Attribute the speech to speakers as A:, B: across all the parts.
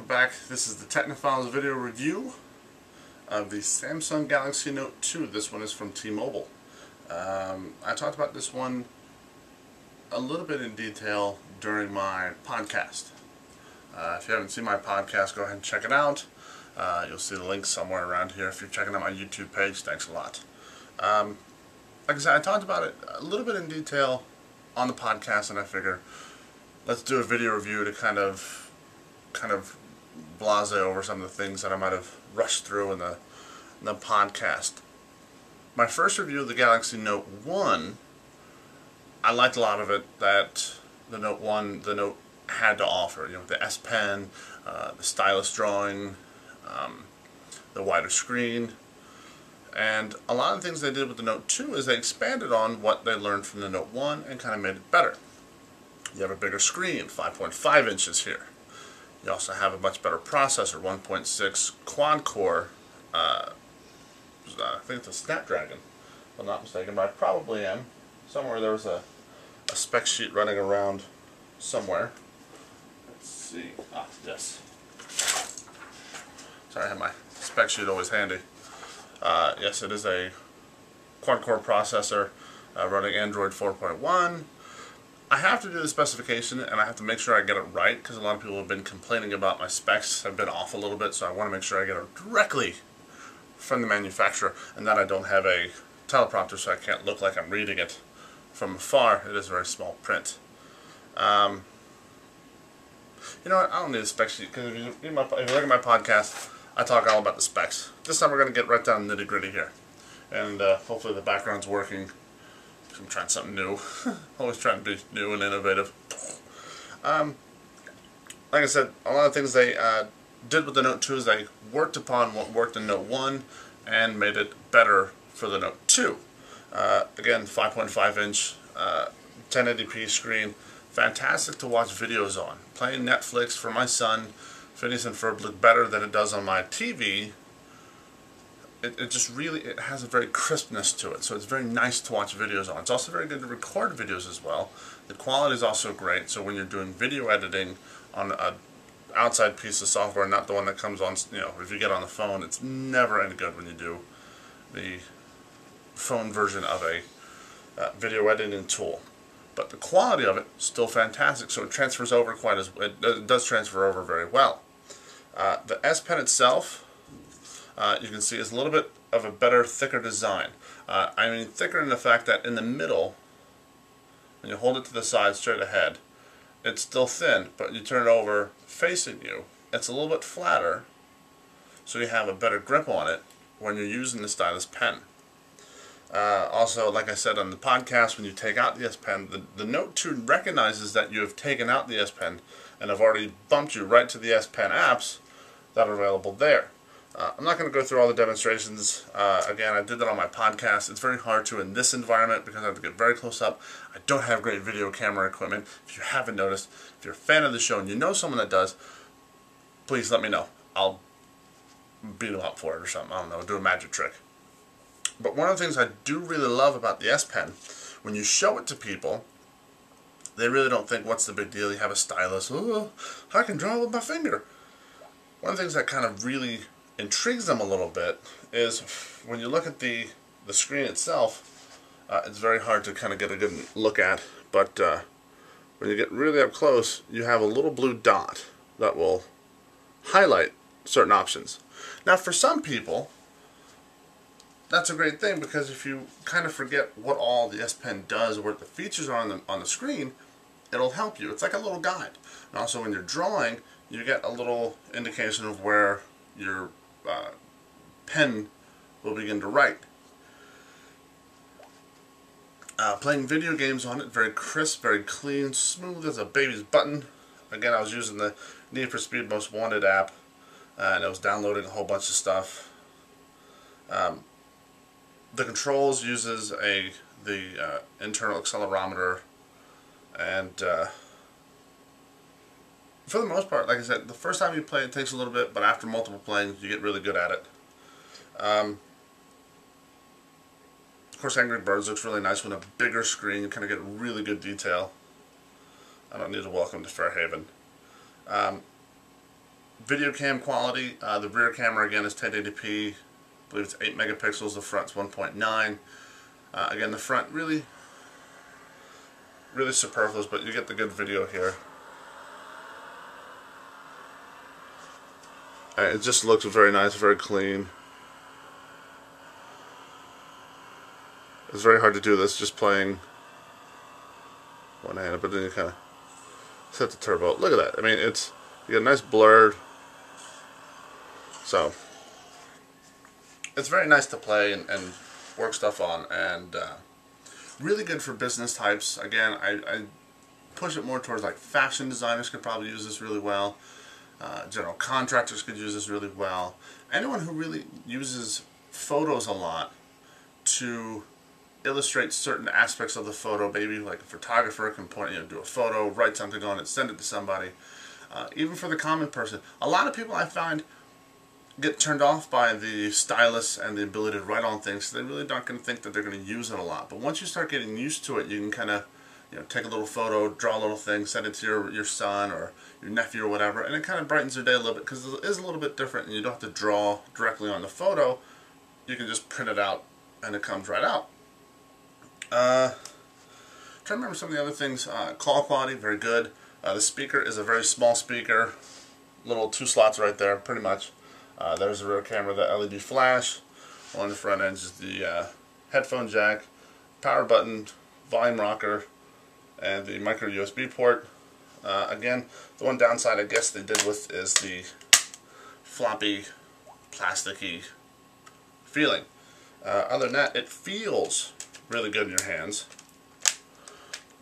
A: welcome back. This is the TechnoFiles video review of the Samsung Galaxy Note 2. This one is from T-Mobile. I talked about this one a little bit in detail during my podcast. If you haven't seen my podcast, go ahead and check it out. You'll see the link somewhere around here if you're checking out my YouTube page. Thanks a lot. Like I said, I talked about it a little bit in detail on the podcast, and I figure let's do a video review to kind of blase over some of the things that I might have rushed through in the podcast. My first review of the Galaxy Note 1, I liked a lot of it that the Note had to offer. You know, the S Pen, the stylus drawing, the wider screen, and a lot of things they did with the Note 2 is they expanded on what they learned from the Note 1 and kind of made it better. You have a bigger screen, 5.5 inches here. You also have a much better processor, 1.6 quad-core, I think it's a Snapdragon, if I'm not mistaken, but I probably am. Somewhere there was a spec sheet running around somewhere. Let's see. This. Sorry, I have my spec sheet always handy. Yes, it is a quad-core processor running Android 4.1. I have to do the specification, and I have to make sure I get it right, because a lot of people have been complaining about my specs have been off a little bit, so I want to make sure I get it directly from the manufacturer, and that I don't have a teleprompter so I can't look like I'm reading it from afar. It is very small print. You know what, I don't need a spec sheet, because if you look at my podcast, I talk all about the specs. This time we're going to get right down nitty gritty here, and hopefully the background's working. I'm trying something new. Always trying to be new and innovative. Like I said, a lot of things they did with the Note 2 is they worked upon what worked in Note 1 and made it better for the Note 2. Again, 5.5 inch 1080p screen. Fantastic to watch videos on. Playing Netflix for my son, Phineas and Ferb, look better than it does on my TV. It just really, it has a very crispness to it, so it's very nice to watch videos on. It's also very good to record videos as well. The quality is also great, so when you're doing video editing on an outside piece of software, not the one that comes on, you know, if you get on the phone, it's never any good when you do the phone version of a video editing tool. But the quality of it is still fantastic, so it transfers over it does transfer over very well. The S Pen itself, you can see it's a little bit of a better, thicker design. I mean thicker in the fact that in the middle, when you hold it to the side straight ahead, it's still thin, but you turn it over facing you, it's a little bit flatter, so you have a better grip on it when you're using the stylus pen. Also, like I said on the podcast, when you take out the S Pen, the Note 2 recognizes that you have taken out the S Pen and have already bumped you right to the S Pen apps that are available there. I'm not going to go through all the demonstrations. Again, I did that on my podcast. It's very hard to in this environment because I have to get very close up. I don't have great video camera equipment. If you haven't noticed, if you're a fan of the show and you know someone that does, please let me know. I'll beat them up for it or something. I don't know, do a magic trick. But one of the things I do really love about the S Pen, when you show it to people, they really don't think, what's the big deal? You have a stylus. Oh, I can draw with my finger. One of the things that kind of really intrigues them a little bit is when you look at the screen itself, it's very hard to kind of get a good look at, but when you get really up close, you have a little blue dot that will highlight certain options. Now for some people, that's a great thing, because if you kind of forget what all the S Pen does or what the features are on the screen, it'll help you. It's like a little guide. And also when you're drawing, you get a little indication of where your pen will begin to write. Playing video games on it, very crisp, very clean, smooth as a baby's button. Again, I was using the Need for Speed Most Wanted app, and it was downloading a whole bunch of stuff. The controls uses the internal accelerometer, and for the most part, like I said, the first time you play it takes a little bit, but after multiple playings you get really good at it. Of course, Angry Birds looks really nice with a bigger screen. You kind of get really good detail. I don't need a welcome to Fairhaven. Video cam quality, the rear camera again is 1080p. I believe it's 8 megapixels, the front's 1.9. Again, the front really superfluous, but you get the good video here. It just looks very nice, very clean. It's very hard to do this just playing one-handed, but then you kind of set the turbo. Look at that. I mean, you get a nice blur. So it's very nice to play and work stuff on, and really good for business types. Again, I push it more towards like fashion designers could probably use this really well. General contractors could use this really well. Anyone who really uses photos a lot to illustrate certain aspects of the photo, maybe like a photographer can do a photo, write something on it, send it to somebody. Even for the common person, a lot of people I find get turned off by the stylus and the ability to write on things, so they really aren't going to think that they're going to use it a lot. But once you start getting used to it, you can kind of take a little photo, draw a little thing, send it to your son or your nephew or whatever, and it kind of brightens your day a little bit because it is a little bit different, and you don't have to draw directly on the photo. You can just print it out and it comes right out. Trying to remember some of the other things. Call quality, very good. The speaker is a very small speaker, little 2 slots right there, pretty much. There's the rear camera, the LED flash. On the front end is the headphone jack, power button, volume rocker, and the micro USB port. Again, the one downside I guess they did with is the floppy, plasticky feeling. Other than that, it feels really good in your hands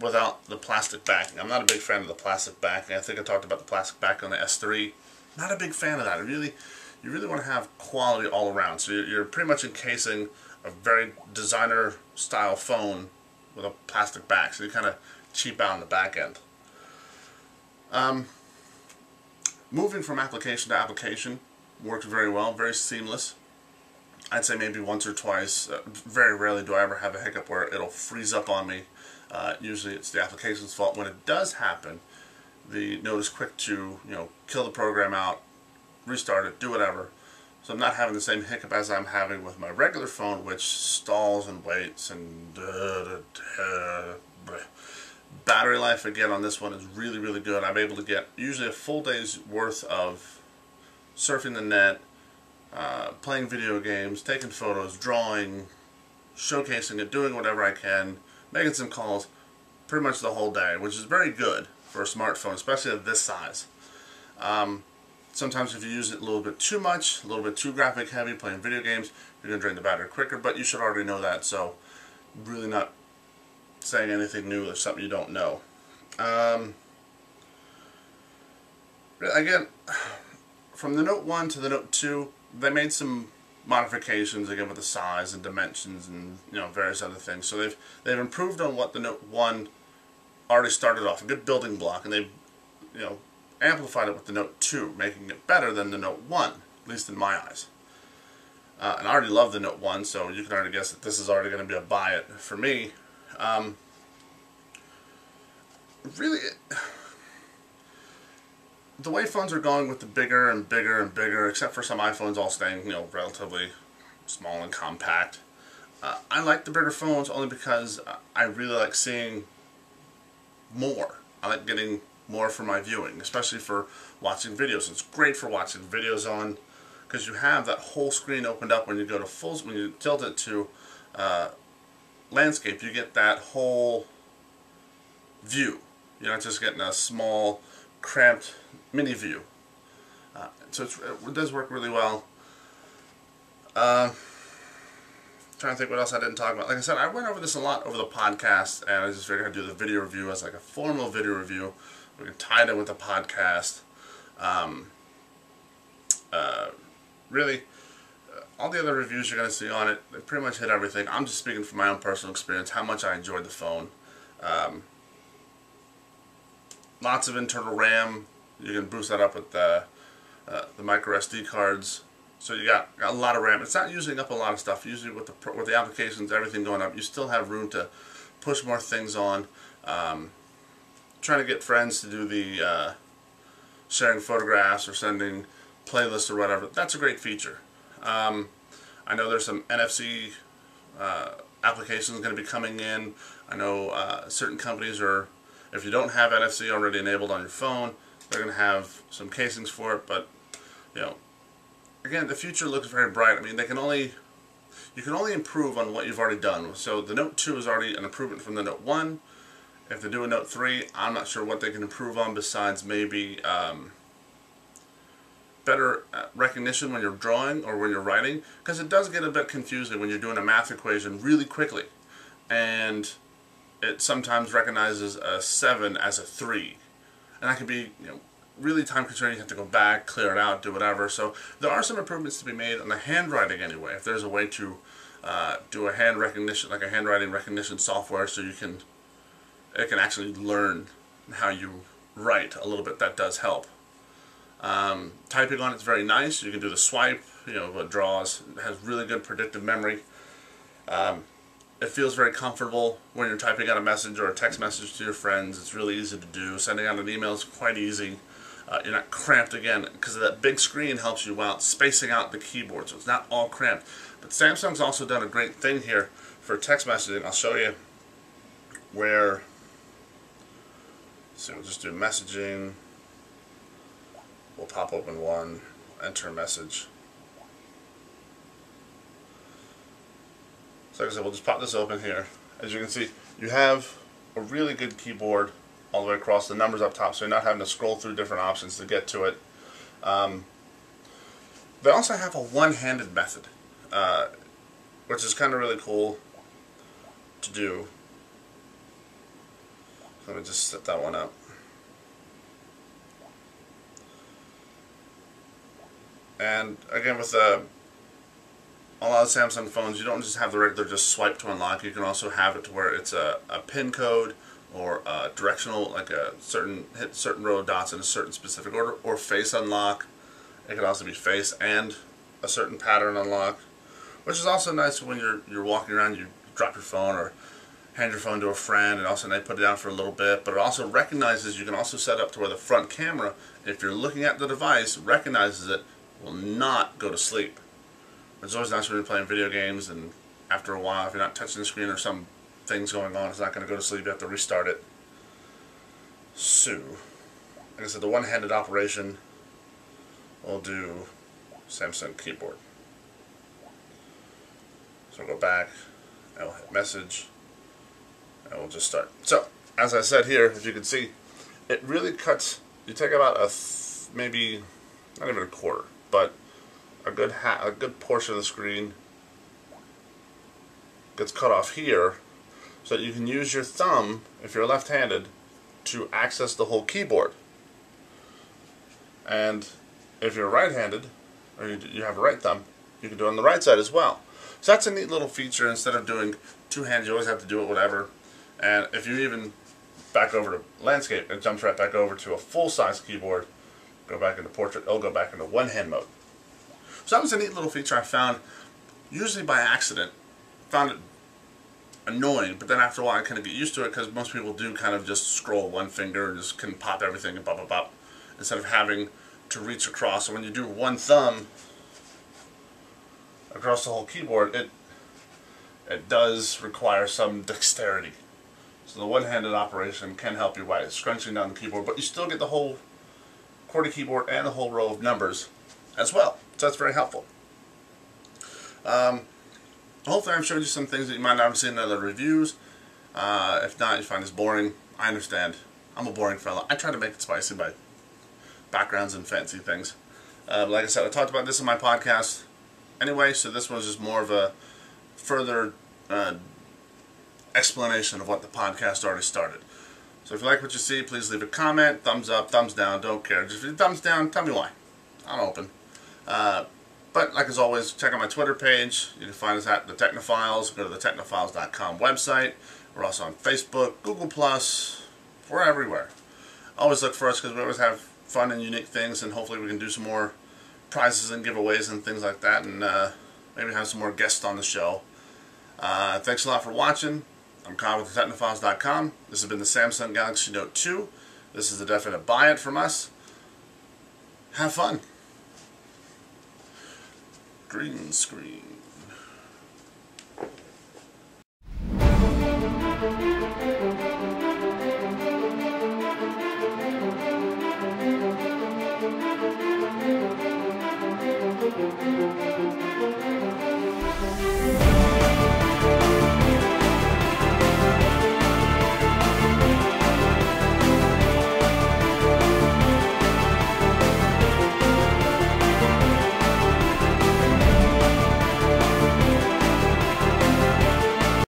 A: without the plastic backing. I'm not a big fan of the plastic backing. I think I talked about the plastic backing on the S3. Not a big fan of that. You really want to have quality all around. So you're pretty much encasing a very designer style phone with a plastic back. So you kind of cheap out on the back end. Moving from application to application works very well, very seamless. I'd say maybe once or twice. Very rarely do I ever have a hiccup where it'll freeze up on me. Usually it's the application's fault. When it does happen, the Note is quick to kill the program out, restart it, do whatever. So I'm not having the same hiccup as I'm having with my regular phone, which stalls and waits and battery life again on this one is really, really good. I'm able to get usually a full day's worth of surfing the net, playing video games, taking photos, drawing, showcasing it, doing whatever I can, making some calls, pretty much the whole day, which is very good for a smartphone, especially of this size. Sometimes if you use it a little bit too much, a little bit too graphic heavy, playing video games, you're going to drain the battery quicker, but you should already know that, so really not saying anything new or something you don't know. Again, from the Note 1 to the Note 2, they made some modifications again with the size and dimensions and various other things. So they've improved on what the Note 1 already started off, a good building block, and they've amplified it with the Note 2, making it better than the Note 1, at least in my eyes. And I already love the Note 1, so you can already guess that this is already going to be a buy it for me. Really, the way phones are going with the bigger and bigger and bigger, except for some iPhones all staying, relatively small and compact. I like the bigger phones only because I really like seeing more. I like getting more for my viewing, especially for watching videos. It's great for watching videos on, because you have that whole screen opened up when you go to when you tilt it to landscape. You get that whole view. You're not just getting a small, cramped mini view. So it does work really well. Trying to think what else I didn't talk about. Like I said, I went over this a lot over the podcast, and I just figured I'd do the video review as like a formal video review. We can tie it in with the podcast. Really, all the other reviews you're going to see on it, they pretty much hit everything. I'm just speaking from my own personal experience, how much I enjoyed the phone. Lots of internal RAM. You can boost that up with the micro SD cards. So you got a lot of RAM. It's not using up a lot of stuff. Usually with the applications, everything going up, you still have room to push more things on. Trying to get friends to do the sharing photographs or sending playlists or whatever. That's a great feature. I know there's some NFC applications going to be coming in. I know certain companies are, if you don't have NFC already enabled on your phone, they're going to have some casings for it. But you know, again, the future looks very bright. I mean, you can only improve on what you've already done. So the Note 2 is already an improvement from the Note 1. If they do a Note 3, I'm not sure what they can improve on besides maybe better recognition when you're drawing or when you're writing, because it does get a bit confusing when you're doing a math equation really quickly, and it sometimes recognizes a 7 as a 3, and that can be, you know, really time consuming. You have to go back, clear it out, do whatever. So there are some improvements to be made on the handwriting anyway. If there's a way to do a hand recognition, like a handwriting recognition software, so it can actually learn how you write a little bit, that does help. Typing on it's very nice. You can do the swipe, you know, it draws. It has really good predictive memory. It feels very comfortable when you're typing out a message or a text message to your friends. It's really easy to do. Sending out an email is quite easy. You're not cramped again, because that big screen helps you out spacing out the keyboard, so it's not all cramped. But Samsung's also done a great thing here for text messaging. I'll show you where. So we'll just do messaging. We'll pop open one, enter a message. So like I said, we'll just pop this open here. As you can see, you have a really good keyboard all the way across, the numbers up top, so you're not having to scroll through different options to get to it. They also have a one-handed method, which is kind of really cool to do. Let me just set that one up. And again, with a lot of Samsung phones, you don't just have the regular just swipe to unlock. You can also have it to where it's a pin code or a directional, like hit certain row of dots in a certain specific order, or face unlock. It can also be face and a certain pattern unlock, which is also nice when you're walking around. You drop your phone or hand your phone to a friend, and also they put it down for a little bit. But it also recognizes, you can also set up to where the front camera, if you're looking at the device, recognizes it, will not go to sleep. It's always nice when you're playing video games, and after a while, if you're not touching the screen or some things going on, it's not going to go to sleep. You have to restart it. So, like I said, the one-handed operation will do Samsung keyboard. So we'll go back, and we'll hit message, and we'll just start. So, as I said here, as you can see, it really cuts. You take about maybe not even a quarter, but a good portion of the screen gets cut off here, so that you can use your thumb, if you're left-handed, to access the whole keyboard. And if you're right-handed, or you have a right thumb, you can do it on the right side as well. So that's a neat little feature. Instead of doing two hands, you always have to do it whatever. And if you even back over to landscape, it jumps right back over to a full-size keyboard. Go back into portrait, it'll go back into one-hand mode. So that was a neat little feature I found, usually by accident. Found it annoying, but then after a while I kind of get used to it, because most people do kind of just scroll one finger and just can pop everything and pop, pop, instead of having to reach across. So when you do one thumb across the whole keyboard, it does require some dexterity. So the one-handed operation can help you by scrunching down the keyboard, but you still get the whole QWERTY keyboard and the whole row of numbers as well. So that's very helpful. Hopefully I've showed you some things that you might not have seen in other reviews. If not, you find this boring. I understand. I'm a boring fella. I try to make it spicy by backgrounds and fancy things. Like I said, I talked about this in my podcast anyway, so this was just more of a further explanation of what the podcast already started. So if you like what you see, please leave a comment, thumbs up, thumbs down, don't care. Just if you thumbs down, tell me why. I'm open. But like as always, check out my Twitter page. You can find us at TheTechnoFiles. Go to the TechnoFiles.com website. We're also on Facebook, Google+. We're everywhere. Always look for us, because we always have fun and unique things, and hopefully we can do some more prizes and giveaways and things like that, and maybe have some more guests on the show. Thanks a lot for watching. I'm Kyle with TheTechnoFiles.com. This has been the Samsung Galaxy Note 2. This is a definite buy it from us. have fun. Green screen.